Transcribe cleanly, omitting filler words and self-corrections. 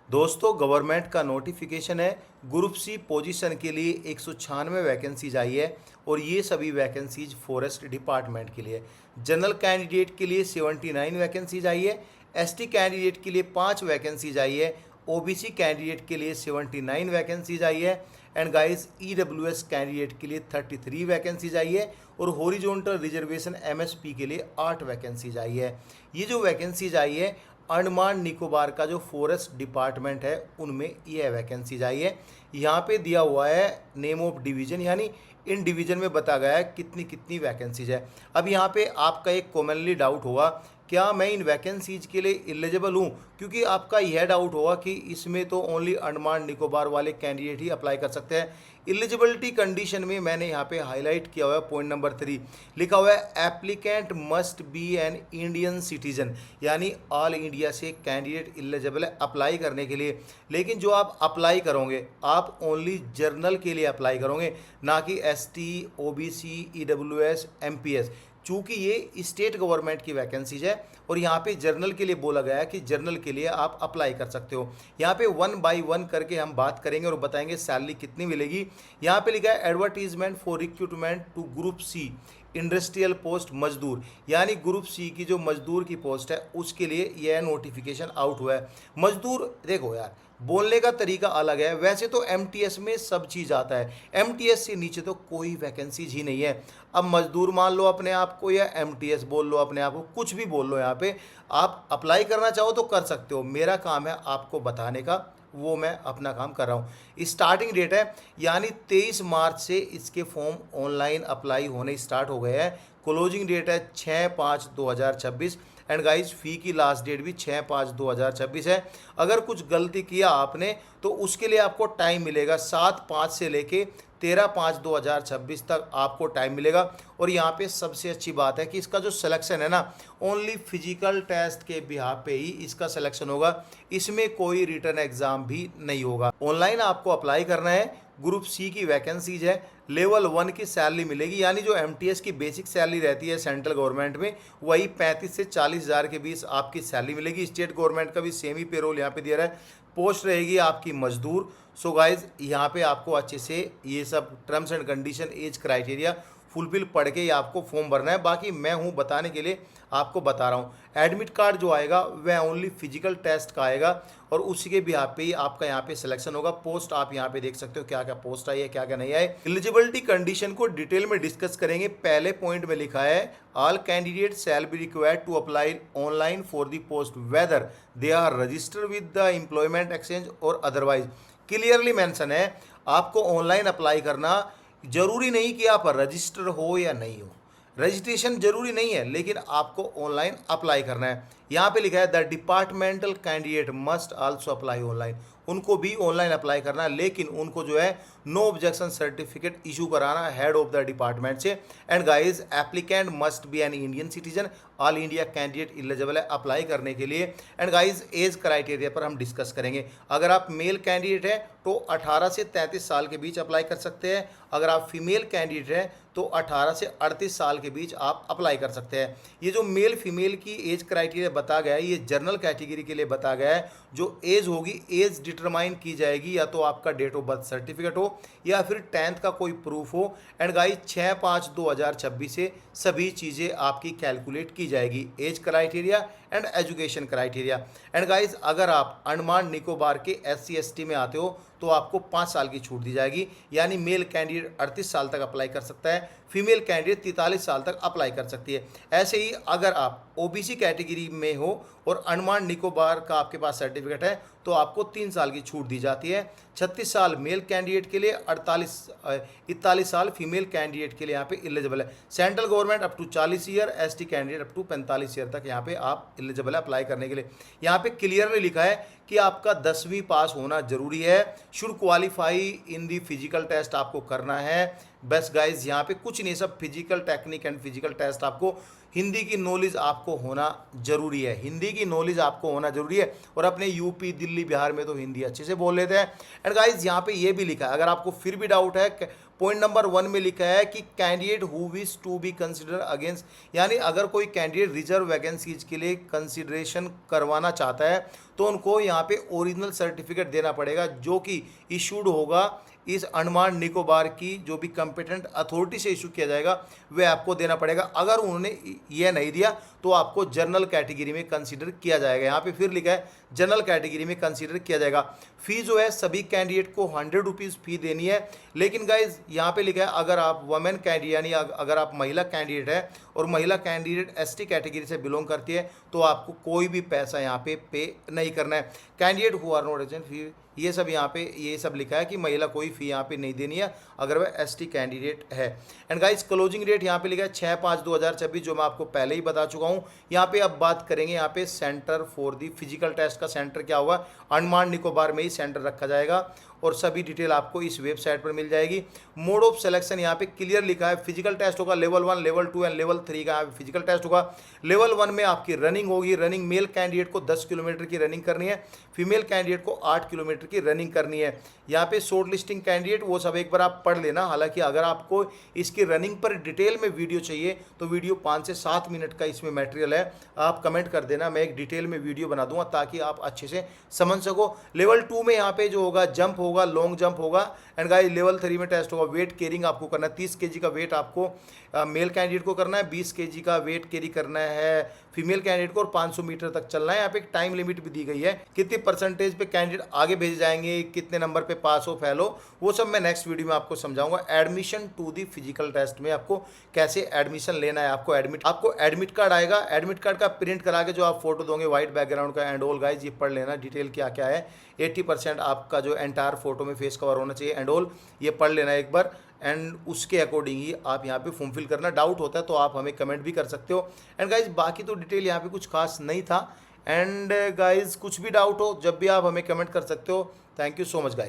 दोस्तों गवर्नमेंट का नोटिफिकेशन है। ग्रुप सी पोजीशन के लिए 196 वैकेंसीज आई है और ये सभी वैकेंसीज फॉरेस्ट डिपार्टमेंट के लिए। जनरल कैंडिडेट के लिए 79 वैकेंसीज आई है। एसटी कैंडिडेट के लिए 5 वैकेंसीज आई है। ओबीसी कैंडिडेट के लिए 79 वैकेंसीज आई है। एंड गाइस ईडब्ल्यूएस कैंडिडेट के लिए 33 वैकेंसीज आई है और हॉरिजॉन्टल रिजर्वेशन एमएसपी के लिए 8 वैकेंसीज आई है। ये जो वैकेंसीज आई है अंडमान निकोबार का जो फॉरेस्ट डिपार्टमेंट है उनमें यह वैकेंसीज आई है। यहाँ पे दिया हुआ है नेम ऑफ डिवीजन, यानी इन डिवीजन में बताया गया है कितनी कितनी वैकेंसीज है। अब यहाँ पे आपका एक कॉमनली डाउट होगा, क्या मैं इन वैकेंसीज के लिए एलिजिबल हूँ? क्योंकि आपका यह डाउट होगा कि इसमें तो ओनली अंडमान निकोबार वाले कैंडिडेट ही अप्लाई कर सकते हैं। एलिजिबिलिटी कंडीशन में मैंने यहाँ पे हाईलाइट किया हुआ है पॉइंट नंबर 3, लिखा हुआ है applicant must be an Indian citizen, यानी ऑल इंडिया से कैंडिडेट एलिजिबल है अप्लाई करने के लिए। लेकिन जो आप अप्लाई करोगे आप ओनली जर्नल के लिए अप्लाई करोगे, ना कि एसटी, ओबीसी, ईडब्ल्यूएस, एमपीएस। चूँकि ये स्टेट गवर्नमेंट की वैकेंसीज है और यहाँ पे जर्नल के लिए बोला गया है कि जर्नल के लिए आप अप्लाई कर सकते हो। यहाँ पे 1 बाय 1 करके हम बात करेंगे और बताएंगे सैलरी कितनी मिलेगी। यहाँ पे लिखा है advertisement for recruitment to group C industrial post मजदूर, यानी ग्रुप सी की जो मजदूर की पोस्ट है उसके लिए यह नोटिफिकेशन आउट हुआ है। मजदूर, देखो यार बोलने का तरीका अलग है। वैसे तो एमटीएस में सब चीज़ आता है, एमटीएस से नीचे तो कोई वैकेंसीज ही नहीं है। अब मजदूर मान लो अपने आप को या एमटीएस बोल लो अपने आप को, कुछ भी बोल लो। यहाँ पे आप अप्लाई करना चाहो तो कर सकते हो, मेरा काम है आपको बताने का, वो मैं अपना काम कर रहा हूँ। स्टार्टिंग डेट है यानी 23 मार्च से इसके फॉर्म ऑनलाइन अप्लाई होने स्टार्ट हो गए हैं। क्लोजिंग डेट है 6/5/2026 एंड गाइस फी की लास्ट डेट भी 6/5/2026 है। अगर कुछ गलती किया आपने तो उसके लिए आपको टाइम मिलेगा 7/5 से लेके 13/5/2026 तक आपको टाइम मिलेगा। और यहाँ पे सबसे अच्छी बात है कि इसका जो सिलेक्शन है ना, ओनली फिजिकल टेस्ट के बिहाफ पे ही इसका सिलेक्शन होगा, इसमें कोई रिटर्न एग्जाम भी नहीं होगा। ऑनलाइन आपको अप्लाई करना है। ग्रुप सी की वैकेंसीज है। लेवल 1 की सैलरी मिलेगी, यानी जो एमटीएस की बेसिक सैलरी रहती है सेंट्रल गवर्नमेंट में वही 35 से 40 हज़ार के बीच आपकी सैलरी मिलेगी। स्टेट गवर्नमेंट का भी सेम ही पेरोल यहाँ पे दिया रहा है। पोस्ट रहेगी आपकी मजदूर। सो गाइज यहाँ पे आपको अच्छे से ये सब terms and condition, age criteria fulfil पढ़ के ही आपको फॉर्म भरना है। बाकी मैं हूँ बताने के लिए, आपको बता रहा हूँ। एडमिट कार्ड जो आएगा वह ओनली फिजिकल टेस्ट का आएगा और उसी के बिहाफ पे ही आपका यहाँ पे सिलेक्शन होगा। पोस्ट आप यहाँ पे देख सकते हो क्या क्या पोस्ट आई है, क्या क्या नहीं आई। एलिजिबिलिटी कंडीशन को डिटेल में डिस्कस करेंगे। पहले पॉइंट में लिखा है all candidate shall be required to apply online for the post whether they are registered with the employment exchange और अदरवाइज। क्लियरली मेंशन है आपको ऑनलाइन अप्लाई करना, जरूरी नहीं कि आप रजिस्टर हो या नहीं हो, रजिस्ट्रेशन जरूरी नहीं है, लेकिन आपको ऑनलाइन अप्लाई करना है। यहाँ पे लिखा है the departmental candidate must also apply online, उनको भी ऑनलाइन अप्लाई करना है, लेकिन उनको जो है नो ऑब्जेक्शन सर्टिफिकेट इशू कराना है हेड ऑफ द डिपार्टमेंट से। And guys applicant must be an Indian citizen, all India candidate eligible है अप्लाई करने के लिए। एंड गाइज एज क्राइटेरिया पर हम डिस्कस करेंगे। अगर आप मेल कैंडिडेट हैं तो 18 से 33 साल के बीच अप्लाई कर सकते हैं। अगर आप फीमेल कैंडिडेट हैं तो 18 से 38 साल के बीच आप अप्लाई कर सकते हैं। ये जो मेल फीमेल की एज क्राइटेरिया बता गया है ये जनरल कैटेगरी के लिए बता गया है। जो एज होगी एज डिटरमाइन की जाएगी या तो आपका डेट ऑफ बर्थ सर्टिफिकेट हो या फिर 10th का कोई प्रूफ हो। एंड गाइज 6/5/2026 से सभी चीज़ें आपकी कैलकुलेट की जाएगी, age criteria and education criteria. And guys अगर आप अंडमान निकोबार के SC ST में आते हो तो आपको 5 साल की छूट दी जाएगी, यानी मेल कैंडिडेट 38 साल तक अप्लाई कर सकता है, फीमेल कैंडिडेट 43 साल तक अप्लाई कर सकती है। ऐसे ही अगर आप ओबीसी कैटेगरी में हो और अंडमान निकोबार का आपके पास सर्टिफिकेट है तो आपको 3 साल की छूट दी जाती है। 36 साल मेल कैंडिडेट के लिए, 41 साल फीमेल कैंडिडेट के लिए यहाँ पे एलिजिबल है। Central government up to 40 year, ST candidate up to 45 year तक यहाँ पे आप एलिजिबल है अप्लाई करने के लिए। यहाँ पे क्लियरली लिखा है कि आपका 10वीं पास होना जरूरी है। Should qualify in the physical test आपको करना है। बस गाइज यहाँ पे कुछ नहीं, सब physical technique and physical test. आपको हिंदी की नॉलेज आपको होना जरूरी है, हिंदी की नॉलेज आपको होना जरूरी है। और अपने यूपी, दिल्ली, बिहार में तो हिंदी अच्छे से बोल लेते हैं। एंड गाइज यहाँ पे ये भी लिखा है, अगर आपको फिर भी डाउट है पॉइंट नंबर 1 में लिखा है कि candidate who wish to be consider against, यानी अगर कोई कैंडिडेट रिजर्व वैकेंसीज के लिए कंसिडरेशन करवाना चाहता है तो उनको यहाँ पे ओरिजिनल सर्टिफिकेट देना पड़ेगा, जो कि इशूड होगा इस अंडमान निकोबार की जो भी कंपिटेंट अथॉरिटी से इशू किया जाएगा वह आपको देना पड़ेगा। अगर उन्होंने यह नहीं दिया तो आपको जनरल कैटेगरी में कंसीडर किया जाएगा। यहाँ पे फिर लिखा है जनरल कैटेगरी में कंसीडर किया जाएगा। फी जो है सभी कैंडिडेट को 100 रुपीज़ फी देनी है, लेकिन गाइज यहाँ पे लिखा है अगर आप वुमेन कैंडिडेट यानी अगर आप महिला कैंडिडेट है और महिला कैंडिडेट एसटी कैटेगरी से बिलोंग करती है तो आपको कोई भी पैसा यहाँ पे नहीं करना है। Candidate who are not agent fee, ये सब यहाँ पे ये सब लिखा है कि महिला कोई फ़ी यहाँ पे नहीं देनी है अगर वह एसटी कैंडिडेट है। एंड गाइस क्लोजिंग डेट यहाँ पे लिखा है 6/5/2026, जो मैं आपको पहले ही बता चुका हूँ। यहाँ पे अब बात करेंगे यहाँ पे centre for the physical test का सेंटर क्या हुआ, अंडमान निकोबार में ही सेंटर रखा जाएगा और सभी डिटेल आपको इस वेबसाइट पर मिल जाएगी। मोड ऑफ सिलेक्शन यहाँ पे क्लियर लिखा है, फिजिकल टेस्ट होगा लेवल 1, लेवल 2 एंड लेवल 3 का फिजिकल टेस्ट होगा। लेवल 1 में आपकी रनिंग होगी, रनिंग मेल कैंडिडेट को 10 किलोमीटर की रनिंग करनी है, फीमेल कैंडिडेट को 8 किलोमीटर की रनिंग करनी है। यहाँ पे शॉर्ट लिस्टिंग कैंडिडेट वो सब एक बार आप पढ़ लेना। हालांकि अगर आपको इसकी रनिंग पर डिटेल में वीडियो चाहिए तो वीडियो 5 से 7 मिनट का इसमें मटेरियल है, आप कमेंट कर देना, मैं एक डिटेल में वीडियो बना दूंगा ताकि आप अच्छे से समझ सको। लेवल 2 में यहाँ पे जो होगा जंप होगा, लॉन्ग जंप होगा। एंड गाइस लेवल 3 में टेस्ट होगा वेट कैरिंग आपको करना है, 30 kg का वेट आपको मेल कैंडिडेट को करना है, 20 kg का वेट कैरी करना है फीमेल कैंडिडेट को और 500 मीटर तक चलना है। यहाँ पे एक टाइम लिमिट भी दी गई है, कितने परसेंटेज पे कैंडिडेट आगे भेजे जाएंगे, कितने नंबर पे पास हो फेल हो, वो सब मैं नेक्स्ट वीडियो में आपको समझाऊंगा। Admission to the physical test में आपको कैसे एडमिशन लेना है, आपको एडमिट कार्ड आएगा, एडमिट कार्ड का प्रिंट करा के जो आप फोटो दोगे व्हाइट बैकग्राउंड का एंड ऑल गाइज ये पढ़ लेना डिटेल क्या क्या है। 80% आपका जो एंटायर फोटो में फेस कवर होना चाहिए एंड ऑल, ये पढ़ लेना एक बार एंड उसके अकॉर्डिंग ही आप यहाँ पे फॉर्म फिल करना। डाउट होता है तो आप हमें कमेंट भी कर सकते हो। एंड गाइज बाकी तो डिटेल यहाँ पे कुछ खास नहीं था। एंड गाइज कुछ भी डाउट हो जब भी आप हमें कमेंट कर सकते हो। Thank you so much guys.